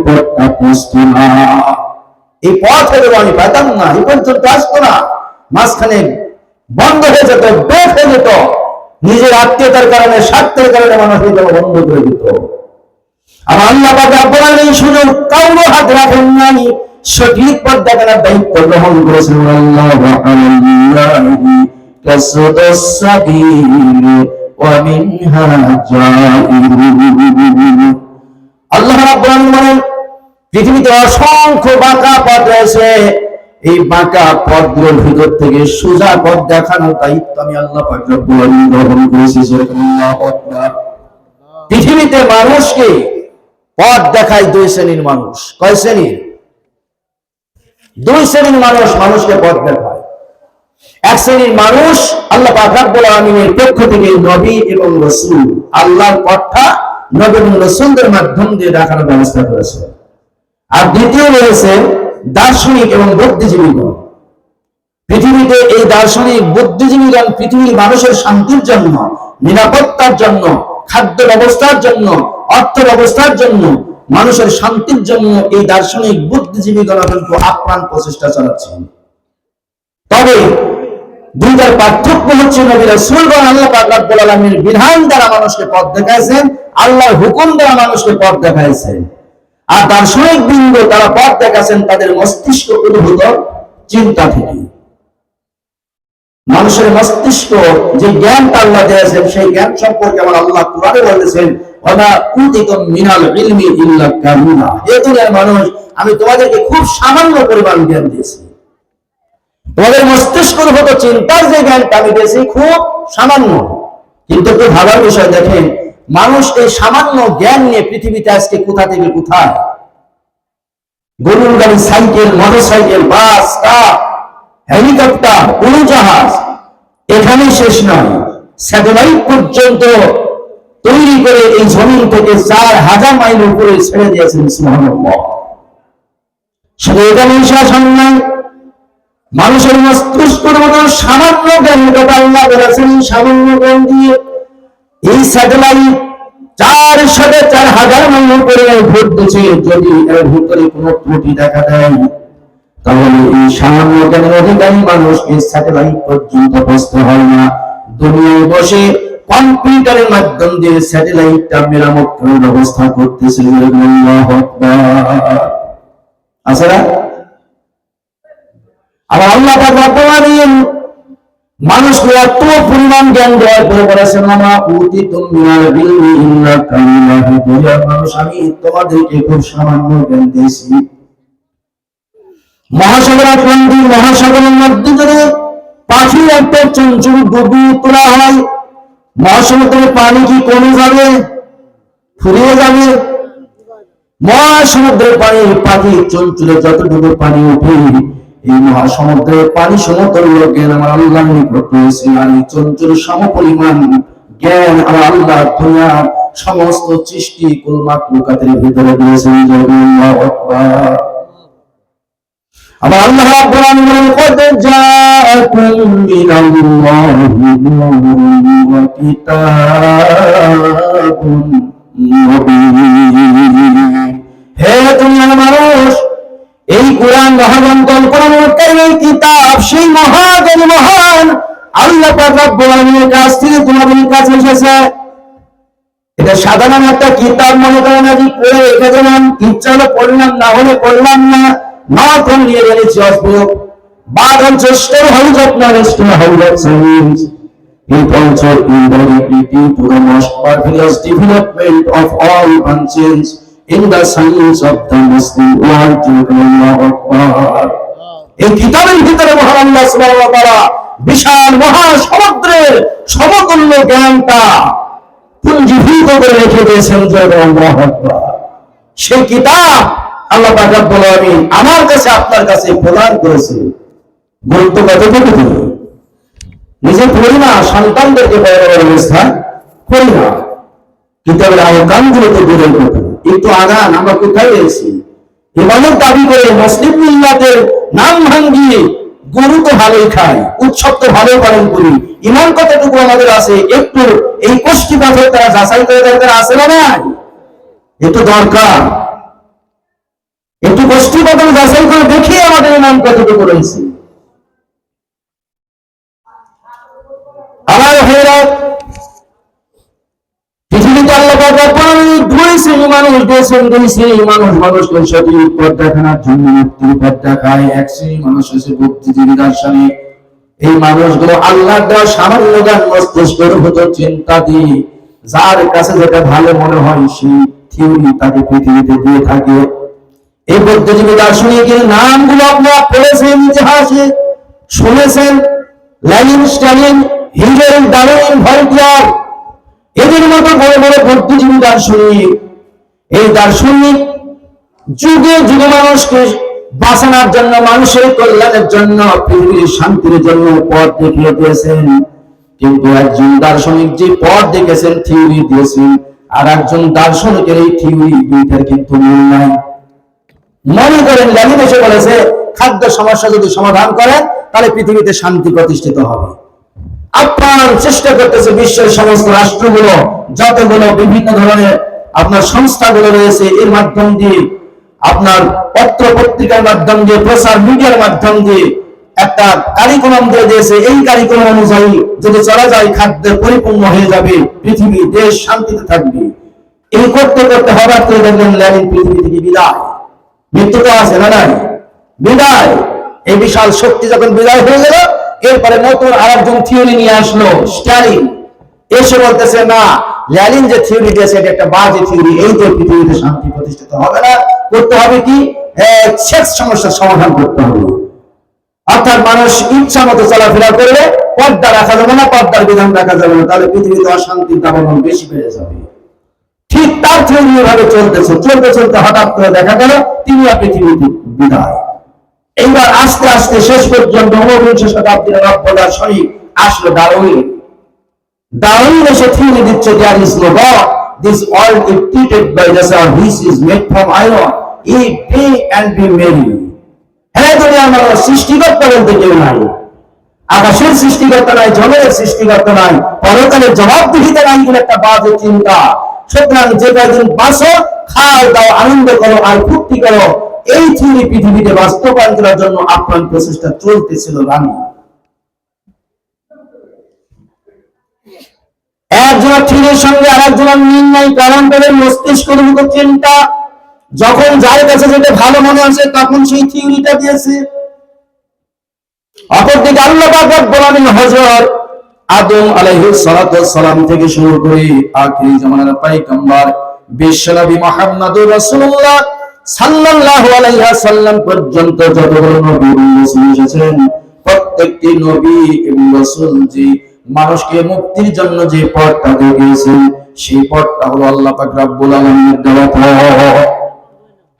পথটা পৌঁছতো না, এই পথ হলেও আমি পেতাম না, এই পর্যন্ত আসতো না, মাঝখানে বন্ধ হয়ে যেত, ব্রেক হয়ে যেত, নিজের আত্মীয়তার কারণে, স্বার্থের কারণে মানুষ বন্ধ করে দিত। আর আল্লাহ পাক রব্বুল আলামিন সুযোগ কাউকে হাত রাখেন নাই, সঠিক পথ দেখানোর দায়িত্ব গ্রহণ করেছেন। আল্লাহু আলাইহি কাসদাস সাবিল ওয়া মিনহা জাইরুন। আল্লাহ রাব্বুল আলামিন বলেন, পৃথিবীতে অসংখ্য বাঁকা পথ রয়েছে, এই বাঁকা পথগুলোর ভিতর থেকে সোজা পথ দেখানোর দায়িত্ব আমি আল্লাহ পাক রব্বুল আলামিন গ্রহণ করেছি। আল্লাহু আকবার। পৃথিবীতে মানুষকে পথ দেখায় দুই শ্রেণীর মানুষ। কয় শ্রেণীর? দুই শ্রেণীর মানুষ মানুষকে পথ দেখায়। এক শ্রেণীর মানুষ আল্লাহ পাক রব্বুল আলামিনের পক্ষ থেকে নবী এবং রাসূল, আল্লাহর পথটা নবী এবং রাসূলদের মাধ্যম দিয়ে দেখানোর ব্যবস্থা করেছে। আর দ্বিতীয় রয়েছে দার্শনিক এবং বুদ্ধিজীবীগণ। পৃথিবীতে এই দার্শনিক বুদ্ধিজীবীগণ পৃথিবীর মানুষের শান্তির জন্য, নিরাপত্তার জন্য, খাদ্য ব্যবস্থার জন্য, অর্থ ব্যবস্থার জন্য, মানুষের শান্তির জন্য এই দার্শনিক বুদ্ধিজীবীগণ কিন্তু আপ্রাণ প্রচেষ্টা চালাচ্ছেন। তবে দুইটার পার্থক্য হচ্ছে নবী রাসূলগণ আল্লাহ পাক রব্বুল আলামিনের বিধান দ্বারা মানুষকে পথ দেখাইছেন, আল্লাহর হুকুম দ্বারা মানুষকে পথ দেখাইছেন। আর দার্শনিক বৃন্দ তারা পথ দেখাচ্ছেন তাদের মস্তিষ্ক উদ্ভূত চিন্তা থেকে। মানুষের মস্তিষ্ক যে জ্ঞানটা আল্লাহ দিয়েছেন সেই জ্ঞান সম্পর্কে আমার আল্লাহ কুরআনে বলেছেন, ওয়া উতিতুম মিনাল ইলমি ইল্লা কালিলা। হে দুনিয়ার মানুষ, আমি তোমাদেরকে খুব সামান্য পরিমাণ জ্ঞান দিয়েছি। তোমাদের মস্তিষ্কের মতো চিন্তার যে জ্ঞানটা আমি দিয়েছি খুব সামান্য। কিন্তু একটু ভাবার বিষয় দেখেন, মানুষ এই সামান্য জ্ঞান নিয়ে পৃথিবীতে আজকে কোথা থেকে কোথায়, গরুর গাড়ি, সাইকেল, মোটরসাইকেল, বাস, ট্রাক, হেলিকপ্টার, উড়োজাহাজ, এখানেই শেষ নয়, স্যাটেলাইট পর্যন্ত তৈরি করে এই জমিন থেকে 4000 মাইল উপরে ছেড়ে দিয়েছেন। সুবহানাল্লাহ। শুধু এখানেই শেষ নয়, মানুষের মস্তিষ্কের মতো সামান্য জ্ঞান কথা আল্লাহ বলেছেন, সামান্য জ্ঞান দিয়ে এই স্যাটেলাইট 4,500 মাইল উপরে ঘুরতেছে। যদি এর ভিতরে কোনো ত্রুটি দেখা দেয় তাহলে এই সামান্য জ্ঞানের অধিকারী মানুষ এই স্যাটেলাইট পর্যন্ত পৌঁছতে হয় না, দুনিয়ায় বসে কম্পিউটারের মাধ্যম দিয়ে স্যাটেলাইটটা মেরামত করার ব্যবস্থা করতেছে। আল্লাহু আকবার। আছে না? আবার আল্লাহ পাক রব্বুল আলামিন মানুষকে এত পরিমাণ জ্ঞান দেওয়ার পরে বলেছেন, আমা উতিতুম মিনাল ইলমি ইল্লা কালিলা। দুনিয়ার মানুষ, আমি তোমাদেরকে খুব সামান্য জ্ঞান দিয়েছি। মহাসাগর আটলান্টিক মহাসাগরের মধ্যে যদি পাখি একটা চঞ্চল ডুবিয়ে তোলা হয়, মহাসমুদ্রের পানি কি কমে যাবে? ফুরিয়ে যাবে? মহাসমুদ্রের পানি, পাখি চঞ্চলে যতটুকু পানি ওঠে, এই মহাসমুদ্রের পানি সমতুল্য জ্ঞান আমার আল্লাহ নিকট রয়েছে। আর এই চঞ্চল সমপরিমাণ জ্ঞান আমার আল্লাহ দুনিয়ার সমস্ত সৃষ্টি কুল মাখলুকাতের ভিতরে দিয়েছেন। আল্লাহু আকবার। আবার আল্লাহ রাব্বুল আলামিন কদ জাআকুম মিনাল্লাহি নূরুন ওয়া কিতাবুন মুবিন। হে দুনিয়ার মানুষ, এই কোরআন মহাগ্রন্থ, কোরআনুল কারীম কিতাব সেই মহান আল্লাহ পাক রব্বুল আলামিনের কাছ থেকে তোমাদের কাছে এসেছে। এটা সাধারণ একটা কিতাব মনে করেন, আজ পড়ে রেখে দিলাম, ইচ্ছা হলে পড়লাম, না হলে পড়লাম না, নতুন নিয়ে গেলেছি অসুখ বাদ চেষ্টার হল আপনার science. It also indirectly to the most marvelous development of all conscience in the science of the Muslim world. Allahu Akbar. এই কিতাবের ভিতরে মহান আল্লাহ সুবহানাহু ওয়া তাআলা বিশাল মহাসমুদ্রের সমতুল্য জ্ঞানটা পুঞ্জীভূত করে রেখে দিয়েছেন। আল্লাহু আকবার। সেই কিতাব আল্লাহ পাক রব্বুল আলামিন আমার কাছে আপনার কাছে প্রদান করেছে। গুরুত্ব কতটুকু দেব? নিজে পড়ি না, সন্তানদেরকে পড়ানোর ব্যবস্থা করি না, কিতাবের আহকামগুলোকে দূরের কথা। একটু আগান, আমরা কোথায় রয়েছি? ইমানের দাবি করে মুসলিম মিল্লাতের নাম ভাঙ্গিয়ে গরু তো ভালোই খাই, উৎসব তো ভালো পালন করি, ইমান কতটুকু আমাদের আছে একটু এই কোষ্ঠী পাথর তারা যাচাই করে দরকার আছে না নাই? একটু দরকার। যাচাই করে দেখি আমাদের ইমান কতটুকু রয়েছে। আমার ভাইরা, পৃথিবীতে আল্লাহ পাক রব্বুল আলামিন দুই শ্রেণীর মানুষ দিয়েছেন। দুই শ্রেণীর মানুষ মানুষকে সঠিক পথ দেখানোর জন্য মুক্তির পথ দেখায়। এক শ্রেণীর মানুষ হচ্ছে বুদ্ধিজীবী দার্শনিক। এই মানুষগুলো আল্লাহর দেওয়া সামান্য জ্ঞান মস্তিষ্কের ভেতর চিন্তা দিয়ে যার কাছে যেটা ভালো মনে হয় সেই থিওরি তাকে পৃথিবীতে দিয়ে থাকে। এই বুদ্ধিজীবী দার্শনিকের নামগুলো আপনারা পড়েছেন, ইতিহাসে শুনেছেন। লেনিন, স্ট্যালিন, হিটলার, ডারউইন, ভলটেয়ার, এদের মতো বড় বড় বুদ্ধিজীবী দার্শনিক। এই দার্শনিক যুগে যুগে মানুষকে বাঁচানোর জন্য, মানুষের কল্যাণের জন্য, পৃথিবীর শান্তির জন্য পথ দেখিয়ে দিয়েছেন। কিন্তু একজন দার্শনিক যে পথ দেখেছেন, থিওরি দিয়েছেন, আর একজন দার্শনিকের এই থিওরি দুইটার কিন্তু মিল নাই। মনে করেন লেনিন এসে বলেছে খাদ্য সমস্যা যদি সমাধান করেন তাহলে পৃথিবীতে শান্তি প্রতিষ্ঠিত হবে। আপ্রাণ চেষ্টা করতেছে বিশ্বের সমস্ত রাষ্ট্রগুলো, যতগুলো বিভিন্ন ধরনের আপনার সংস্থাগুলো রয়েছে, এর মাধ্যম দিয়ে, আপনার পত্র পত্রিকার মাধ্যম দিয়ে, প্রচার মিডিয়ার মাধ্যম দিয়ে একটা কারিকুলাম দিয়ে দিয়েছে। এই কারিকুলাম অনুযায়ী যদি চলা যায় খাদ্যের পরিপূর্ণ হয়ে যাবে, পৃথিবী, দেশ শান্তিতে থাকবে। এই করতে করতে হঠাৎ করে দেখলেন লেনিন পৃথিবী থেকে বিদায়। মৃত্যু তো আছে না নাই? বিদায়। এই বিশাল শক্তি যখন বিদায় হয়ে গেল, এরপরে নতুন আরেকজন থিওরি নিয়ে আসলো, স্ট্যালিন। এসে বলতেছে না, লেনিন যে থিওরি দিয়েছে এটা একটা বাজে থিওরি, এই যে পৃথিবীতে শান্তি প্রতিষ্ঠিত হবে না। করতে হবে কি, সেক্স সমস্যার সমাধান করতে হবে। অর্থাৎ মানুষ ইচ্ছা মতো চলাফেরা করলে পর্দা রাখা যাবে না, পর্দার বিধান রাখা যাবে না, তাহলে পৃথিবীতে অশান্তির দাবানল বেশি বেড়ে যাবে। ঠিক তার থিওরি ভাবে চলতেছে। চলতে চলতে হঠাৎ করে দেখা গেল তিনিও পৃথিবীতে বিদায়। এইবার আস্তে আস্তে শেষ পর্যন্ত ঊনবিংশ শতাব্দীর দার্শনিক আসলো ডারউইন। ডারউইন এসে থিওরি দিচ্ছে there is no God, this world is treated by the sun, which is made from iron, eat, drink and be merry। হ্যাঁ, দুনিয়ার মানুষ সৃষ্টিকর্তা বলতে কেউ নাই। আকাশের সৃষ্টিকর্তা নাই, জলের সৃষ্টিকর্তা নাই, পরকালের জবাবদিহিতা নাই, এগুলো একটা বাজে চিন্তা। সুতরাং যে কয়দিন বাঁচো, খাও দাও, আনন্দ করো আর ফুর্তি করো। এই থিওরি পৃথিবীতে বাস্তবায়ন করার জন্য আপ্রাণ প্রচেষ্টা চলতেছিল। রানী একজনের থিওরির সঙ্গে আর একজনের মিল নাই, কারণ তাদের মস্তিষ্কের মতো চিন্তা। যখন যার কাছে যেটা ভালো মনে আসে তখন সেই থিওরিটা দিয়েছে। অপরদিকে আল্লাহ পাক রব্বুল আলামিন হযরত আদম আলাইহিস সালাতু ওয়াস সালাম থেকে শুরু করে আখিরি জামানার পয়গম্বর বিশ্বনবী মুহাম্মদুর রাসূলুল্লাহ সাল্লাল্লাহু আলাইহি ওয়াসাল্লাম পর্যন্ত যতগুলো নবী রাসূল এসেছেন, প্রত্যেকটি নবী এবং রাসূল যে মানুষকে মুক্তির জন্য যে পথটা দেখিয়েছেন, সেই পথটা হলো আল্লাহ পাক রব্বুল আলামিনের দেওয়া পথ।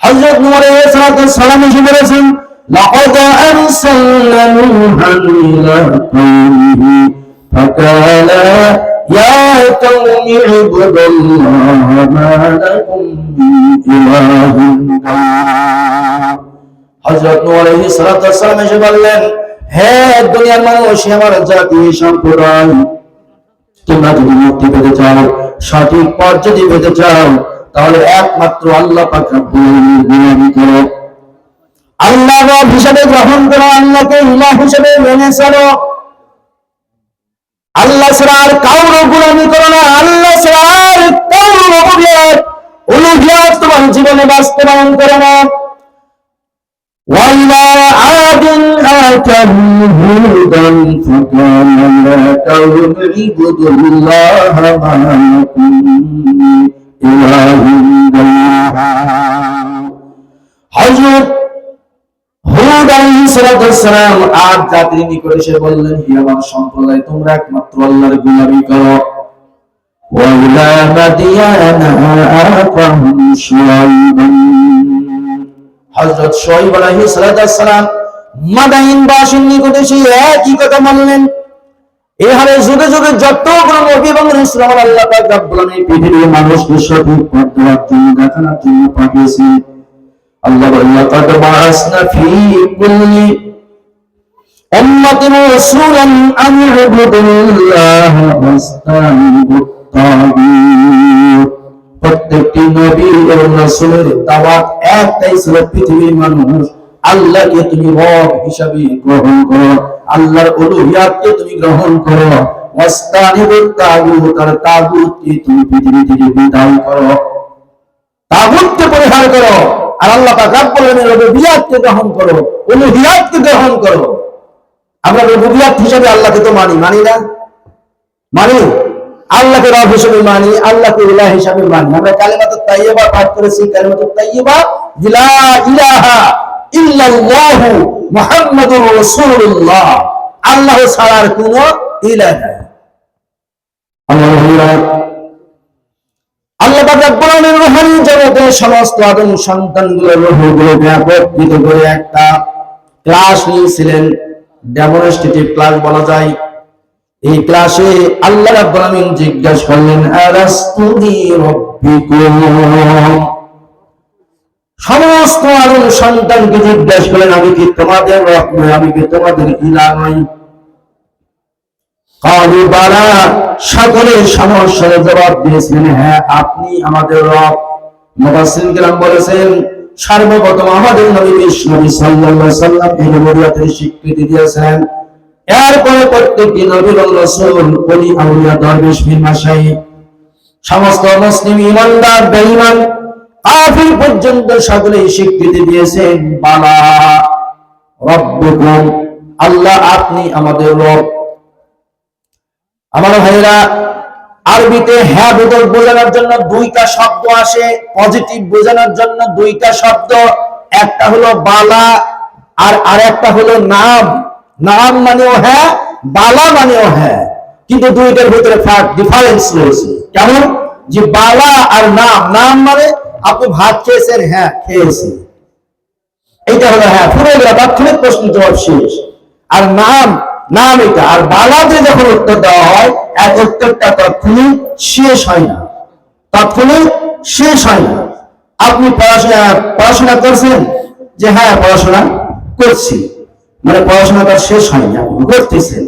হযরত নূহ আলাইহিস সালাতু ওয়াস সালাম এসে বলেছেন, লাকাদ আরসালনা নূহান ইলা কওমিহি ফাকালা ইয়া কওমি ইবুদুল্লাহ মা লাকুম মিন ইলাহিন গায়রুহু। হযরত নূহ আলাইহিস সালাতু ওয়াস সালাম এসে বললেন, হে দুনিয়ার মানুষ, আমার জাতি সম্প্রদায়, তোমরা যদি মুক্তি পেতে চাও, সঠিক পথ যদি পেতে চাও, তাহলে একমাত্র আল্লাহ পাক রব্বুল আলামিনের গোলামি করো, আল্লাহ রব হিসেবে গ্রহণ করো, আল্লাহকে ইলাহ হিসেবে মেনে চলো। আল্লাহ ছাড়া আর কারো গোলামি করো না, আল্লাহ ছাড়া আর কারো উলুহিয়ত তোমার জীবনে বাস্তবায়ন করো না। وَإِلَى عَادٍ أَخَاهُمْ هُودًا فَقَالَ يَا قَوْمِ اعْبُدُوا اللَّهَ مَا لَكُم مِّنْ إِلَٰهٍ غَيْرُهُ। হযরত হুদ আলাইহিস সালাম আদ জাতির নিকট এসে বললেন, হে আমার সম্প্রদায়, তোমরা একমাত্র আল্লাহর গোলামি করো। وَإِلَى مَدْيَنَ أَخَاهُمْ شُعَيْبًا। হযরত শুআয়ব আলাইহিস সালাম মাদাইন বাসীর নিকট এসে একই কথা বললেন। এভাবে যুগে যুগে যতগুলো নবী এবং রাসূল আল্লাহ পাক রব্বুল আলামিন পৃথিবীর মানুষকে সঠিক পথ দেওয়ার জন্য, দেখানোর জন্য পাঠিয়েছেন। আল্লাহ বলেন, লাকাদ বাআসনা ফী কুল্লি উম্মাতিন রাসূলান আন ইউবুদুল্লাহ ওয়াস্তানিবুত তাগুত। প্রত্যেকটি নবী এবং রাসূলের দাওয়াত একটাই ছিল, পৃথিবীর মানুষ আল্লাহকে তুমি রব হিসাবে গ্রহণ করো, আল্লাহর উলুহিয়াতকে তুমি গ্রহণ করো, ওয়াস্তানিবুত তাগুত, আর তাগুতকে তুমি পৃথিবী থেকে বিদায় করো, তাগুতকে পরিহার করো, আর আল্লাহ পাক রব্বুল আলামিনের রুবুবিয়াতকে গ্রহণ করো, উলুহিয়াতকে গ্রহণ করো। আমরা রুবুবিয়াত হিসাবে আল্লাহকে তো মানি না, মানি আল্লাহকে রব হিসেবে মানি, আল্লাহকে ইলাহ হিসেবে মানি। আমরা কালিমাতুত তাইয়্যিবা পাঠ করেছি, কালিমাতুত তাইয়্যিবা লা ইলাহা ইল্লাল্লাহু মুহাম্মাদুর রাসূলুল্লাহ, আল্লাহ ছাড়া আর কোনো ইলাহ নাই। আল্লাহ পাক রব্বুল আলামিন রূহানি জগতে সমস্ত আদম সন্তানগুলোর রূহগুলোকে একত্রিত করে একটা ক্লাস নিয়েছিলেন, ডেমনস্ট্রেটিভ ক্লাস বলা যায়। এই ক্লাসে আল্লাহ রাব্বুল আলামিন জিজ্ঞাসা করলেন, আলাস্তু বিরাব্বিকুম, সমস্ত আদম সন্তানকে জিজ্ঞাসা করলেন, আমি কি তোমাদের রব নই, আমি কি তোমাদের ইলাহ নই? কালু বালা, সকলের সমস্যার জবাব দিয়েছিলেন, হ্যাঁ আপনি আমাদের রব। মুফাসসিরিন কেরাম বলেছেন, সর্বপ্রথম আমাদের নবী বিশ্বনবী সাল্লাল্লাহু আলাইহি ওয়াসাল্লাম এই নবুয়তের স্বীকৃতি দিয়েছেন। এরপরে প্রত্যেকটি নবী ও রাসূল, ওলি, আউলিয়া, দরবেশ, পীর, মাশায়েখ, সমস্ত মুসলিম ঈমানদার, বেঈমান, কাফির পর্যন্ত সকলেই স্বীকৃতি দিয়েছেন, বালা রব্বুকুম, আল্লাহ আপনি আমাদের রব। আমার ভাইরা, আরবিতে হ্যাঁ বোঝানোর জন্য দুইটা শব্দ আসে, পজিটিভ বোঝানোর জন্য দুইটা শব্দ, একটা হলো বালা আর আরেকটা হলো নাম। নাম মানেও হ্যাঁ, বালা মানেও হ্যাঁ, কিন্তু দুইটার ভিতরে ডিফারেন্স রয়েছে। কেমন? যে বালা আর নাম, নাম মানে আপনি ভাত খেয়েছেন, হ্যাঁ খেয়েছি, এইটা হলো হ্যাঁ, পুরো তাৎক্ষণিক প্রশ্ন জবাব শেষ। আর নাম, নাম এটা। আর বালাতে যখন উত্তর দেওয়া হয়, এক উত্তরটা তাৎক্ষণিক শেষ হয় না, তাৎক্ষণিক শেষ হয় না। আপনি পড়াশোনা করছেন, যে হ্যাঁ পড়াশোনা করছি, মানে পড়াশোনাটা শেষ হয়নি, আপনি করতেছেন।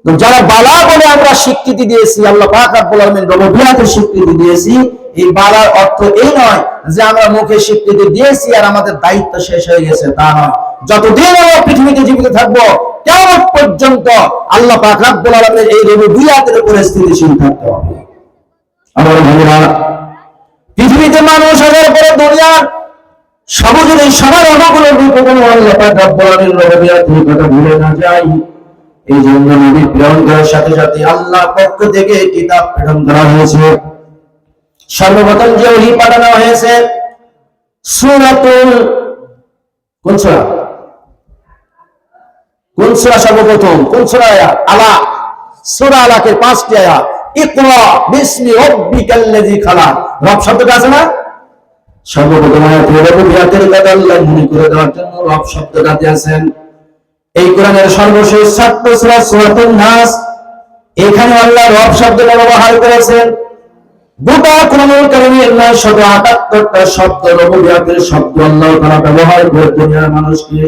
তো যারা বালা বলে আমরা স্বীকৃতি দিয়েছি, আল্লাহ পাক রব্বুল আলামিন রুবুবিয়াতের স্বীকৃতি দিয়েছি, এই বালার অর্থ এই নয় যে আমরা মুখে স্বীকৃতি দিয়েছি আর আমাদের দায়িত্ব শেষ হয়ে গেছে, তা নয়। যতদিন আমরা পৃথিবীতে জীবিত থাকবো, কিয়ামত পর্যন্ত আল্লাহ পাক রব্বুল আলামিনের এই রুবুবিয়াতের উপরে স্থিতিশীল থাকতে হবে। আমার ভাইরা, পৃথিবীতে মানুষ হাজার পরে দুনিয়ার সবজের এই সবার অনুগুলোর বিপদে আল্লাহ পাক রব্বুল আলামিনের রুবুবিয়াতের কথা ভুলে না যায়, এই জন্য নবী প্রেরণ করার সাথে সাথে আল্লাহ পক্ষ থেকে কিতাব প্রেরণ করা হয়েছে। সর্বপ্রথম যে ওহী পাঠানো হয়েছে সূরাতুল, কোন সূরা? কোন সূরা সর্বপ্রথম? কোন সূরা? আলা। সূরা আলাকের 5টি আয়াত। ইকরা বিসমি রাব্বিকাল্লাযী খালাক, রব শব্দটা আছে না? সর্বপ্রথম আয়াতে রুবুবিয়াতের কথা আল্লাহ মনে করে দেওয়ার জন্য রব শব্দটা দিয়েছেন। এই কোরআনের সর্বশেষ ছাত্র সূরা সূরাতুন নাস, এখানে আল্লাহ রব শব্দটা ব্যবহার করেছেন। গোটা কোরআনুল কারীমের 978টা শব্দ, রুবুবিয়াতের শব্দ আল্লাহ তাআলা ব্যবহার করে দুনিয়ার মানুষকে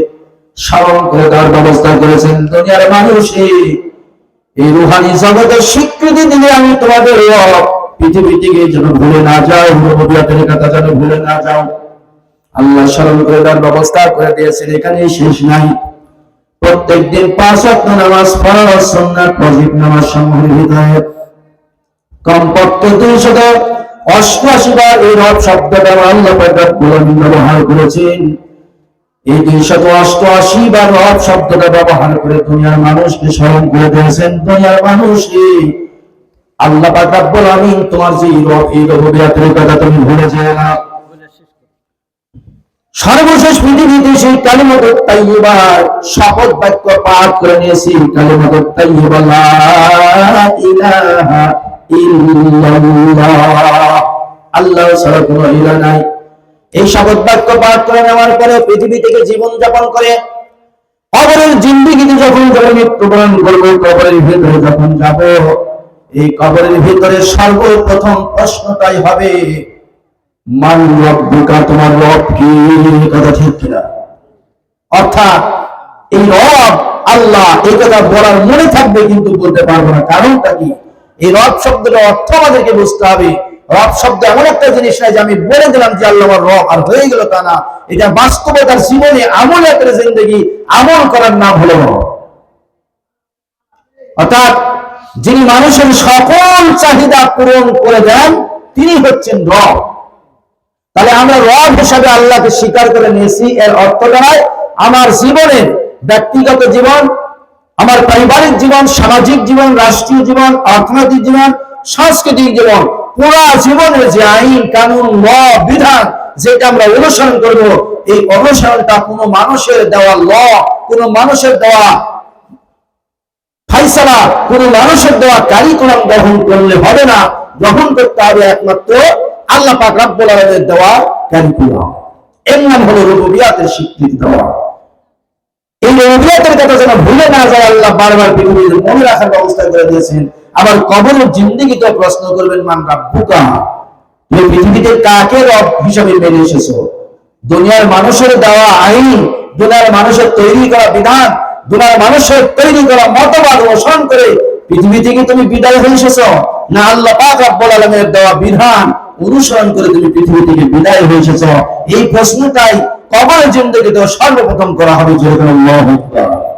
স্মরণ করে দেওয়ার ব্যবস্থা করেছেন। দুনিয়ার মানুষ এই রূহানি জগতের স্বীকৃতি দিলে আমি তোমাদের রব, পৃথিবী থেকে যেন ভুলে না যাও, রুবুবিয়াতের কথা যেন ভুলে না যাও, আল্লাহ স্মরণ করে দেওয়ার ব্যবস্থা করে দিয়েছেন। এখানেই শেষ নাই, প্রত্যেকদিন 5 ওয়াক্ত নামাজ পড়া, সুন্নাত ওয়াজিব নামাজ সমূহের ভিতরে কমপক্ষে 288 বার এই রব শব্দটা আল্লাহ পাক রব্বুল আলামিন ব্যবহার করেছেন। এই 288 বার রব শব্দটা ব্যবহার করে দুনিয়ার মানুষকে স্মরণ করে দিয়েছেন। দুনিয়ার মানুষ, আল্লাহ পাক রব্বুল আলামিন তোমার যে রব, এই রুবুবিয়াতের কথা তুমি ভুলে যেও না। সর্বশেষ পৃথিবীতে সেই কালিমাতুত তাইয়্যিবা শপথ বাক্য পাঠ করে নিয়েছি, কালিমাতুত তাইয়্যিবা লা ইলাহা ইল্লাল্লাহ, আল্লাহ ছাড়া কোনো ইলাহ নাই। এই শপথ বাক্য পাঠ করে নেওয়ার পরে পৃথিবী থেকে জীবন যাপন করে কবরের জিন্দেগিতে যখন মৃত্যুবরণ করবো, কবরের ভিতরে যখন যাব, এই কবরের ভিতরে সর্বপ্রথম প্রশ্নটাই হবে, মান রব্বুকা, তোমার রব কি? কথা ঠিক কিনা? অর্থাৎ এই রব আল্লাহ, এই কথা বলার মনে থাকবে কিন্তু বলতে পারবো না। কারণটা কি? এই রব শব্দের অর্থ আমাদেরকে বুঝতে হবে। রব শব্দ এমন একটা জিনিস নাই যে আমি বলে দিলাম যে আল্লাহ আমার রব আর হয়ে গেল তা না। এটা বাস্তবতার জীবনে আমলের জিন্দেগি, আমল করার নাম হলো রব। অর্থাৎ যিনি মানুষের সকল চাহিদা পূরণ করে দেন তিনি হচ্ছেন রব। তাহলে আমরা রব হিসাবে আল্লাহকে স্বীকার করে নিয়েছি। এর অর্থ দাঁড়ায় আমার জীবনের ব্যক্তিগত জীবন, আমার পারিবারিক জীবন, সামাজিক জীবন, রাষ্ট্রীয় জীবন, অর্থনৈতিক জীবন, সাংস্কৃতিক জীবন, পুরা জীবনের যে আইন কানুন ল বিধান যেটা আমরা অনুসরণ করব, এই অনুসরণটা কোনো মানুষের দেওয়া ল, কোনো মানুষের দেওয়া ফাইসালা, কোনো মানুষের দেওয়া কারিকুলাম গ্রহণ করলে হবে না। গ্রহণ করতে হবে একমাত্র আল্লাহ পাক রব্বুল আলামিনের দেওয়া কারিকুলাম। এর নাম হলো রুবুবিয়াতের স্বীকৃতি দেওয়া। এই রুবুবিয়াতের কথা যেন ভুলে না যায় আল্লাহ বারবার পৃথিবীর মনে রাখার ব্যবস্থা করে দিয়েছেন। আবার কবরের জিন্দেগিতে প্রশ্ন করবেন মান রাব্বুকা, তুমি পৃথিবীতে কাকে রব হিসাবে মেনে এসেছো? দুনিয়ার মানুষের দেওয়া আইন, দুনিয়ার মানুষের তৈরি করা বিধান, দুনিয়ার মানুষের তৈরি করা মতবাদ অনুসরণ করে পৃথিবী থেকে তুমি বিদায় হয়ে এসেছো, না আল্লাহ পাক রব্বুল আলামিনের দেওয়া বিধান অনুসরণ করে তুমি পৃথিবী থেকে বিদায় হয়ে এসেছো? এই প্রশ্নটাই কবরের জিন্দেগিতে সর্বপ্রথম করা হবে। আল্লাহু আকবার।